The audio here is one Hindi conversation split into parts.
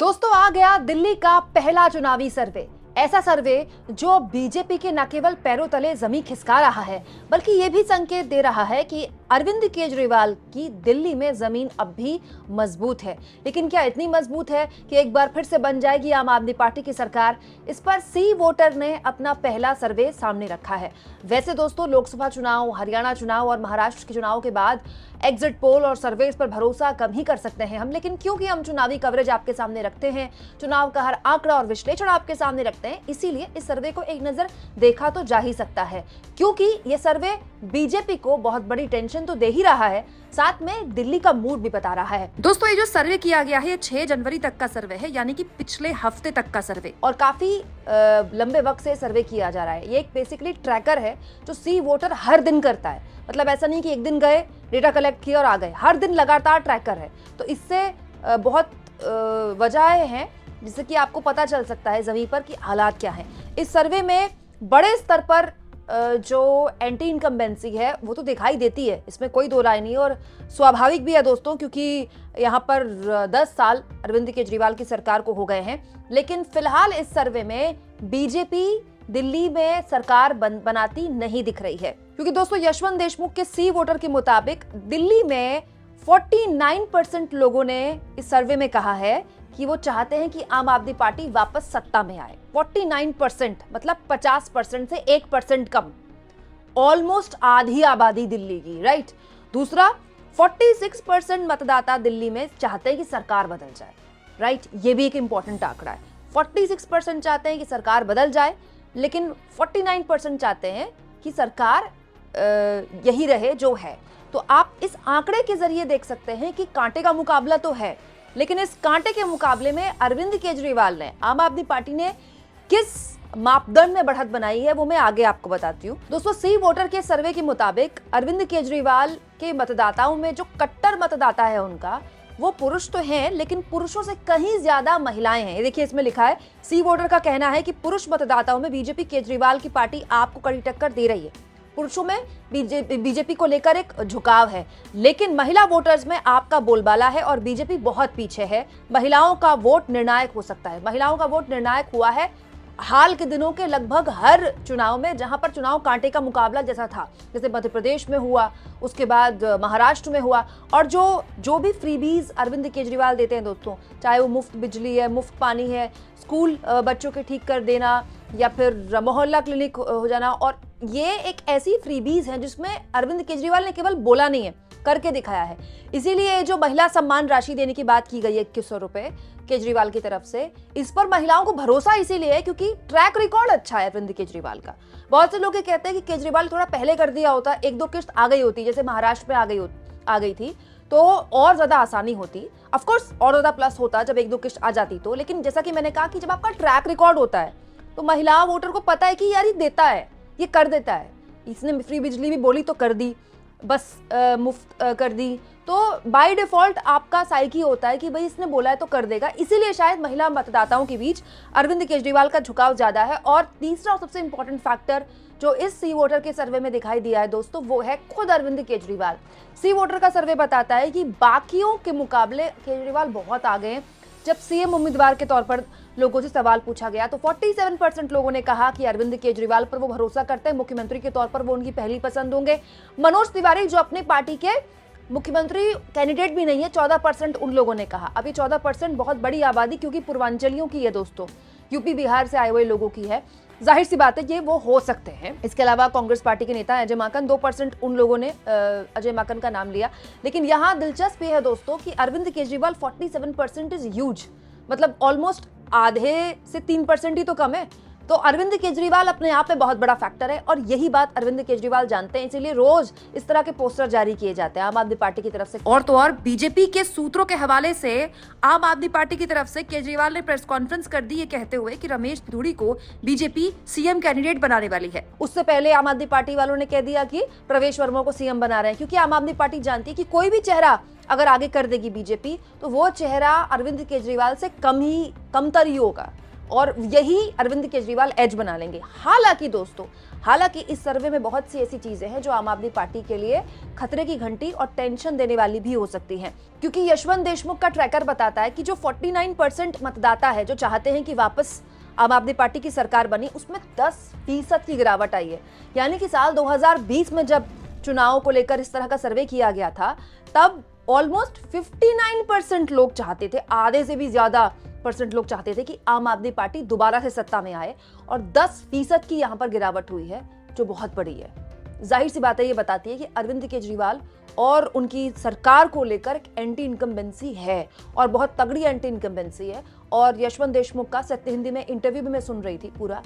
दोस्तों आ गया दिल्ली का पहला चुनावी सर्वे। ऐसा सर्वे जो बीजेपी के न केवल पैरों तले जमीन खिसका रहा है बल्कि ये भी संकेत दे रहा है कि अरविंद केजरीवाल की दिल्ली में जमीन अब भी मजबूत है। लेकिन क्या इतनी मजबूत है कि एक बार फिर से बन जाएगी आम आदमी पार्टी की सरकार? इस पर सी वोटर ने अपना पहला सर्वे सामने रखा है। वैसे दोस्तों लोकसभा चुनाव, हरियाणा चुनाव और महाराष्ट्र के चुनाव के बाद एग्जिट पोल और सर्वेस पर भरोसा कम ही कर सकते हैं हम, लेकिन क्योंकि हम चुनावी कवरेज आपके सामने रखते हैं, चुनाव का हर आंकड़ा और विश्लेषण आपके सामने रखते हैं, इसीलिए इस सर्वे को एक नजर देखा तो जा ही सकता है। क्योंकि ये सर्वे बीजेपी को बहुत बड़ी टेंशन तो दे ही रहा है, साथ में दिल्ली का मूड भी बता रहा है। दोस्तों ये जो सर्वे किया गया है ये 6 जनवरी तक का सर्वे है, यानी कि पिछले हफ्ते तक का सर्वे, और काफी लंबे वक्त से सर्वे किया जा रहा है। ये एक बेसिकली ट्रैकर है जो सी वोटर हर दिन करता है। मतलब ऐसा नहीं कि एक दिन गए, डेटा कलेक्ट किया और आ गए, हर दिन लगातार ट्रैकर है। तो इससे बहुत वजहें हैं जिससे कि आपको पता चल सकता है जमीन पर कि हालात क्या हैं। इस सर्वे में बड़े स्तर पर जो एंटी इनकम्बेंसी है वो तो दिखाई देती है, इसमें कोई दो राय नहीं, और स्वाभाविक भी है दोस्तों, क्योंकि यहाँ पर 10 साल अरविंद केजरीवाल की सरकार को हो गए हैं। लेकिन फिलहाल इस सर्वे में बीजेपी दिल्ली में सरकार बनाती नहीं दिख रही है, क्योंकि दोस्तों यशवंत देशमुख के सी वोटर के मुताबिक दिल्ली में 49% लोगों ने इस सर्वे में कहा है कि वो चाहते हैं कि आम आदमी पार्टी वापस सत्ता में आए। 49% मतलब 50% से 1% कम, ऑलमोस्ट आधी आबादी दिल्ली की, राइट। दूसरा 46% मतदाता दिल्ली में चाहते हैं कि सरकार बदल जाए, राइट। ये भी एक इंपॉर्टेंट आंकड़ा है। 46% चाहते हैं कि सरकार बदल जाए, लेकिन 49% चाहते हैं कि सरकार यही रहे जो है। तो आप इस आंकड़े के जरिए देख सकते हैं कि कांटे का मुकाबला तो है, लेकिन इस कांटे के मुकाबले में अरविंद केजरीवाल ने, आम आदमी पार्टी ने किस मापदंड में बढ़त बनाई है वो मैं आगे आपको बताती हूँ। दोस्तों सी वोटर के सर्वे के मुताबिक अरविंद केजरीवाल के मतदाताओं में जो कट्टर मतदाता है उनका, वो पुरुष तो हैं लेकिन पुरुषों से कहीं ज्यादा महिलाएं हैं। ये देखिए इसमें लिखा है, सी वोटर का कहना है कि पुरुष मतदाताओं में बीजेपी केजरीवाल की पार्टी आपको कड़ी टक्कर दे रही है। पुरुषों में बीजेपी को लेकर एक झुकाव है, लेकिन महिला वोटर्स में आपका बोलबाला है और बीजेपी बहुत पीछे है। महिलाओं का वोट निर्णायक हो सकता है। महिलाओं का वोट निर्णायक हुआ है हाल के दिनों के लगभग हर चुनाव में, जहां पर चुनाव कांटे का मुकाबला जैसा था, जैसे मध्य प्रदेश में हुआ, उसके बाद महाराष्ट्र में हुआ। और जो भी फ्रीबीज अरविंद केजरीवाल देते हैं दोस्तों, चाहे वो मुफ्त बिजली है, मुफ्त पानी है, स्कूल बच्चों के ठीक कर देना, या फिर मोहल्ला क्लिनिक हो जाना, और ये एक ऐसी फ्रीबीज है जिसमें अरविंद केजरीवाल ने केवल बोला नहीं है, करके दिखाया है। इसीलिए जो महिला सम्मान राशि देने की बात की गई है 2100 रुपए केजरीवाल की तरफ से, इस पर महिलाओं को भरोसा इसीलिए है क्योंकि ट्रैक रिकॉर्ड अच्छा है अरविंद केजरीवाल का। बहुत से लोग ये कहते हैं कि केजरीवाल थोड़ा पहले कर दिया होता, 1-2 किस्त आ गई होती, जैसे महाराष्ट्र में आ गई थी, तो और ज्यादा आसानी होती। ऑफ कोर्स और ज्यादा प्लस होता जब 1-2 किस्त आ जाती तो, लेकिन जैसा कि मैंने कहा कि जब आपका ट्रैक रिकॉर्ड होता है तो महिला वोटर को पता है कि यार ये देता है, ये कर देता है, इसने फ्री बिजली भी बोली तो कर दी, बस मुफ्त कर दी, तो बाय डिफॉल्ट आपका साइकी होता है कि भाई इसने बोला है तो कर देगा। इसीलिए शायद महिला मतदाताओं के बीच अरविंद केजरीवाल का झुकाव ज्यादा है। और तीसरा और सबसे इंपॉर्टेंट फैक्टर जो इस सी वोटर के सर्वे में दिखाई दिया है दोस्तों, वो है खुद अरविंद केजरीवाल। सी वोटर का सर्वे बताता है कि बाकियों के मुकाबले केजरीवाल बहुत आगे हैं। जब सीएम उम्मीदवार के तौर पर लोगों से सवाल पूछा गया तो 47% लोगों ने कहा कि अरविंद केजरीवाल पर वो भरोसा करते हैं, मुख्यमंत्री के तौर पर वो उनकी पहली पसंद होंगे। मनोज तिवारी जो अपनी पार्टी के मुख्यमंत्री कैंडिडेट भी नहीं है, 14% उन लोगों ने कहा। अभी 14% बहुत बड़ी आबादी क्योंकि पूर्वांचलियों की है दोस्तों, यूपी बिहार से आए हुए लोगों की है, जाहिर सी बात है ये वो हो सकते हैं। इसके अलावा कांग्रेस पार्टी के नेता अजय माकन, 2% उन लोगों ने अजय माकन का नाम लिया। लेकिन यहाँ दिलचस्प ये है दोस्तों कि अरविंद केजरीवाल 47% इज ह्यूज, मतलब ऑलमोस्ट आधे से 3% ही तो कम है। तो अरविंद केजरीवाल अपने आप में बहुत बड़ा फैक्टर है, और यही बात अरविंद केजरीवाल जानते हैं, इसीलिए रोज इस तरह के पोस्टर जारी किए जाते हैं आम आदमी पार्टी की तरफ से। और तो और बीजेपी के सूत्रों के हवाले से आम आदमी पार्टी की तरफ से केजरीवाल ने प्रेस कॉन्फ्रेंस कर दी, ये कहते हुए कि रमेश पिथौड़ी को बीजेपी सीएम कैंडिडेट बनाने वाली है। उससे पहले आम आदमी पार्टी वालों ने कह दिया कि प्रवेश वर्मा को सीएम बना रहे हैं, क्योंकि आम आदमी पार्टी जानती है कि कोई भी चेहरा अगर आगे कर देगी बीजेपी तो वो चेहरा अरविंद केजरीवाल से कमतर ही होगा, और यही अरविंद केजरीवाल एज बना लेंगे। हालांकि दोस्तों, हालांकि इस सर्वे में बहुत सी ऐसी चीजें हैं जो आम आदमी पार्टी के लिए खतरे की घंटी और टेंशन देने वाली भी हो सकती हैं, क्योंकि यशवंत देशमुख का ट्रैकर बताता है कि जो 49% मतदाता है जो चाहते हैं कि वापस आम आदमी पार्टी की सरकार बनी, उसमें 10% की गिरावट आई है। यानी कि साल 2020 में जब चुनाव को लेकर इस तरह का सर्वे किया गया था, तब ऑलमोस्ट 59% लोग चाहते थे, आधे से भी ज्यादा परसेंट लोग चाहते थे कि आम आदमी पार्टी दोबारा से सत्ता में आए, और 10% की यहां पर गिरावट हुई है, जो बहुत बड़ी है। जाहिर सी बात है, ये बताती है कि अरविंद केजरीवाल और उनकी सरकार को लेकर एक एंटी इनकम्बेंसी है, और बहुत तगड़ी एंटी इनकम्बेंसी है। और यशवंत देशमुख का सत्य हिंदी में इंटरव्यू भी मैं सुन रही थी पूरा,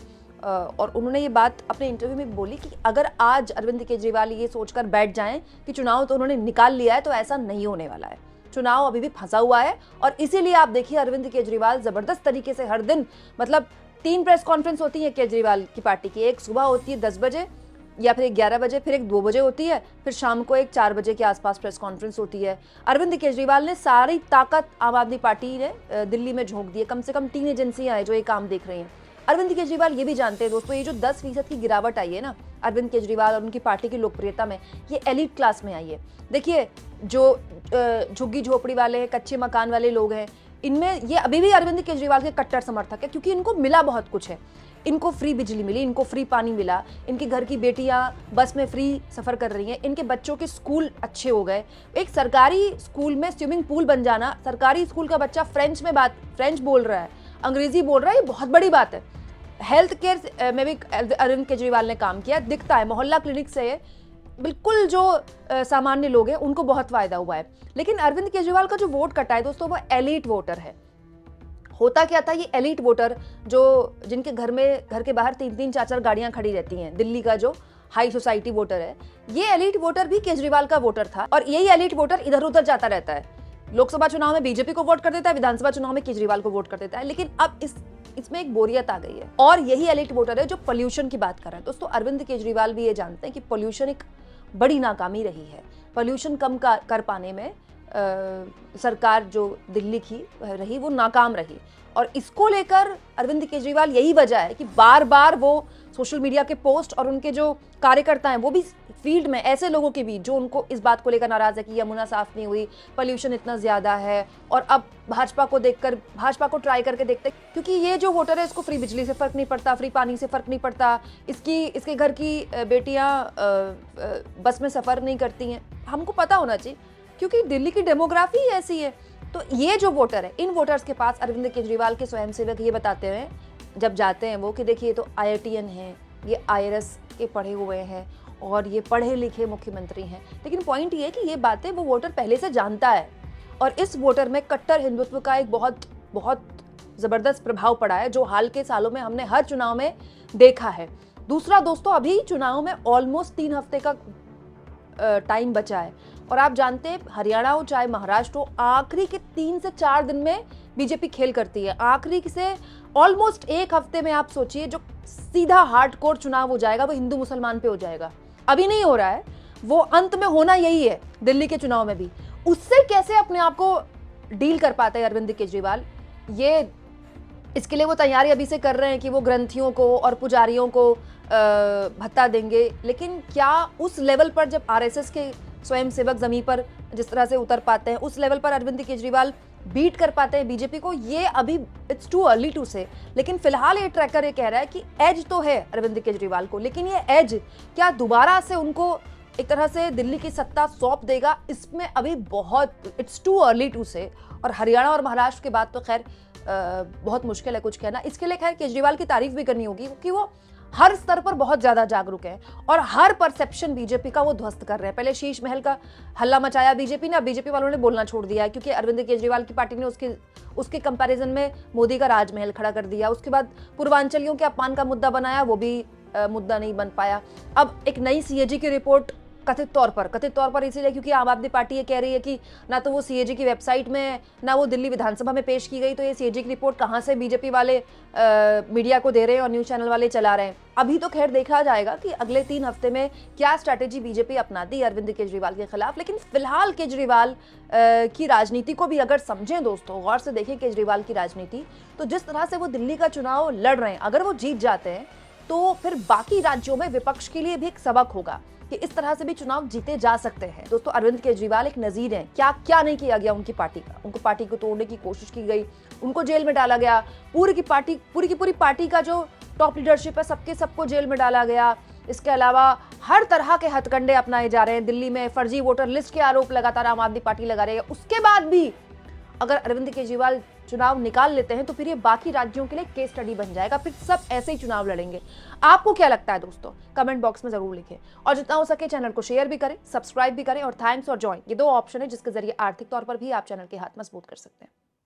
और उन्होंने ये बात अपने इंटरव्यू में बोली कि अगर आज अरविंद केजरीवाल ये सोचकर बैठ जाएं कि चुनाव तो उन्होंने निकाल लिया है, तो ऐसा नहीं होने वाला है। चुनाव अभी भी फंसा हुआ है, और इसीलिए आप देखिए अरविंद केजरीवाल जबरदस्त तरीके से हर दिन, मतलब 3 प्रेस कॉन्फ्रेंस होती है केजरीवाल की पार्टी की। एक सुबह होती है 10 बजे या फिर 11 बजे, फिर एक 2 बजे होती है, फिर शाम को एक 4 बजे के आसपास प्रेस कॉन्फ्रेंस होती है। अरविंद केजरीवाल ने सारी ताकत आम आदमी पार्टी ने दिल्ली में झोंक दी है। कम से कम 3 एजेंसियां हैं जो ये काम देख रही हैं। अरविंद केजरीवाल ये भी जानते हैं दोस्तों, ये जो 10% की गिरावट आई है ना अरविंद केजरीवाल और उनकी पार्टी की लोकप्रियता में, ये एलिट क्लास में आई है। देखिए, जो झुग्गी झोपड़ी वाले हैं, कच्चे मकान वाले लोग हैं, इनमें ये अभी भी अरविंद केजरीवाल के कट्टर समर्थक है, क्योंकि इनको मिला बहुत कुछ है। इनको फ्री बिजली मिली, इनको फ्री पानी मिला, इनके घर की बेटियां बस में फ्री सफर कर रही हैं, इनके बच्चों के स्कूल अच्छे हो गए। एक सरकारी स्कूल में स्विमिंग पूल बन जाना, सरकारी स्कूल का बच्चा फ्रेंच बोल रहा है, अंग्रेजी बोल रहा है, ये बहुत बड़ी बात है। हेल्थ केयर में भी अरविंद केजरीवाल ने काम किया, दिखता है। मोहल्ला क्लिनिक से बिल्कुल जो सामान्य लोग हैं उनको बहुत फायदा हुआ है। लेकिन अरविंद केजरीवाल का जो वोट कटा है दोस्तों, वो एलीट वोटर है। होता क्या था, ये एलीट वोटर जो जिनके घर के बाहर 3-3 4-4 गाड़ियां खड़ी रहती हैं, दिल्ली का जो हाई सोसाइटी वोटर है, ये एलीट वोटर भी केजरीवाल का वोटर था। और यही एलीट वोटर इधर उधर जाता रहता है, लोकसभा चुनाव में बीजेपी को वोट कर देता है, विधानसभा चुनाव में केजरीवाल को वोट कर देता है। लेकिन अब इसमें एक बोरियत आ गई है, और यही एलीट वोटर है जो पोल्यूशन की बात कर रहे हैं। दोस्तों, अरविंद केजरीवाल भी ये जानते हैं कि पोल्यूशन एक बड़ी नाकामी रही है। पोल्यूशन कम कर पाने में सरकार जो दिल्ली की रही, वो नाकाम रही, और इसको लेकर अरविंद केजरीवाल, यही वजह है कि बार बार वो सोशल मीडिया के पोस्ट, और उनके जो कार्यकर्ता हैं वो भी फील्ड में ऐसे लोगों के बीच जो उनको इस बात को लेकर नाराज है कि यमुना साफ नहीं हुई, पोल्यूशन इतना ज्यादा है, और अब भाजपा को ट्राई करके देखते, क्योंकि ये जो वोटर है इसको फ्री बिजली से फर्क नहीं पड़ता, फ्री पानी से फर्क नहीं पड़ता, इसके घर की बेटियां बस में सफर नहीं करती हैं। हमको पता होना चाहिए, क्योंकि दिल्ली की डेमोग्राफी ऐसी है। तो ये जो वोटर है, इन वोटर्स के पास अरविंद केजरीवाल के स्वयंसेवक ये बताते हैं जब जाते हैं वो, कि देखिए तो IITN हैं, ये IRS के पढ़े हुए हैं, और ये पढ़े लिखे मुख्यमंत्री हैं। लेकिन पॉइंट ये है कि ये बातें वो वोटर पहले से जानता है, और इस वोटर में कट्टर हिंदुत्व का एक बहुत बहुत जबरदस्त प्रभाव पड़ा है, जो हाल के सालों में हमने हर चुनाव में देखा है। दूसरा दोस्तों, अभी चुनाव में ऑलमोस्ट 3 हफ्ते का टाइम बचा है, और आप जानते हैं हरियाणा हो चाहे महाराष्ट्र हो, आखिरी के 3 से 4 दिन में बीजेपी खेल करती है। आखिरी से ऑलमोस्ट 1 हफ्ते में आप सोचिए जो सीधा हार्डकोर चुनाव हो जाएगा, वो हिंदू मुसलमान पे हो जाएगा। अभी नहीं हो रहा है, वो अंत में होना यही है दिल्ली के चुनाव में भी। उससे कैसे अपने आप को डील कर पाते हैं अरविंद केजरीवाल, ये इसके लिए वो तैयारी अभी से कर रहे हैं कि वो ग्रंथियों को और पुजारियों को भत्ता देंगे। लेकिन क्या उस लेवल पर, जब RSS के स्वयंसेवक जमीन पर जिस तरह से उतर पाते हैं, उस लेवल पर अरविंद केजरीवाल बीट कर पाते हैं बीजेपी को, ये अभी इट्स टू अर्ली टू से। लेकिन फिलहाल ये ट्रैकर ये कह रहा है कि एज तो है अरविंद केजरीवाल को, लेकिन ये एज क्या दोबारा से उनको एक तरह से दिल्ली की सत्ता सौंप देगा, इसमें अभी बहुत इट्स टू अर्ली टू से। और हरियाणा और महाराष्ट्र के बाद तो खैर बहुत मुश्किल है कुछ कहना। इसके लिए खैर केजरीवाल की तारीफ भी करनी होगी, क्योंकि वो हर स्तर पर बहुत ज्यादा जागरूक है, और हर परसेप्शन बीजेपी का वो ध्वस्त कर रहे हैं। पहले शीश महल का हल्ला मचाया बीजेपी ने, अब बीजेपी वालों ने बोलना छोड़ दिया है, क्योंकि अरविंद केजरीवाल की पार्टी ने उसके कंपैरिजन में मोदी का राजमहल खड़ा कर दिया। उसके बाद पूर्वांचलियों के अपमान का मुद्दा बनाया, वो भी मुद्दा नहीं बन पाया। अब एक नई CAG की रिपोर्ट कथित तौर पर इसीलिए क्योंकि आम आदमी पार्टी ये कह रही है कि ना तो वो सीएजी की वेबसाइट में, ना वो दिल्ली विधानसभा में पेश की गई, तो ये सीएजी की रिपोर्ट कहां से बीजेपी वाले मीडिया को दे रहे हैं और न्यूज चैनल वाले चला रहे हैं। अभी तो खैर देखा जाएगा कि अगले 3 हफ्ते में क्या स्ट्रैटेजी बीजेपी अपनाती है अरविंद केजरीवाल के खिलाफ। लेकिन फिलहाल केजरीवाल की राजनीति को भी अगर समझें दोस्तों, गौर से देखें केजरीवाल की राजनीति, तो जिस तरह से वो दिल्ली का चुनाव लड़ रहे हैं, अगर वो जीत जाते हैं तो फिर बाकी राज्यों में विपक्ष के लिए भी एक सबक होगा कि इस तरह से भी चुनाव जीते जा सकते हैं। दोस्तों, अरविंद केजरीवाल एक नजीर हैं। क्या क्या नहीं किया गया उनकी पार्टी का, उनको पार्टी को तोड़ने की कोशिश की गई, उनको जेल में डाला गया, पूरी की पूरी पार्टी का जो टॉप लीडरशिप है सबको जेल में डाला गया। इसके अलावा हर तरह के हथकंडे अपनाए जा रहे हैं। दिल्ली में फर्जी वोटर लिस्ट के आरोप लगातार आम आदमी पार्टी लगा रही है। उसके बाद भी अगर अरविंद केजरीवाल चुनाव निकाल लेते हैं तो फिर ये बाकी राज्यों के लिए केस स्टडी बन जाएगा, फिर सब ऐसे ही चुनाव लड़ेंगे। आपको क्या लगता है दोस्तों, कमेंट बॉक्स में जरूर लिखें और जितना हो सके चैनल को शेयर भी करें, सब्सक्राइब भी करें और थैंक्स और ज्वाइन, ये 2 ऑप्शन है जिसके जरिए आर्थिक तौर पर भी आप चैनल के हाथ मजबूत कर सकते हैं।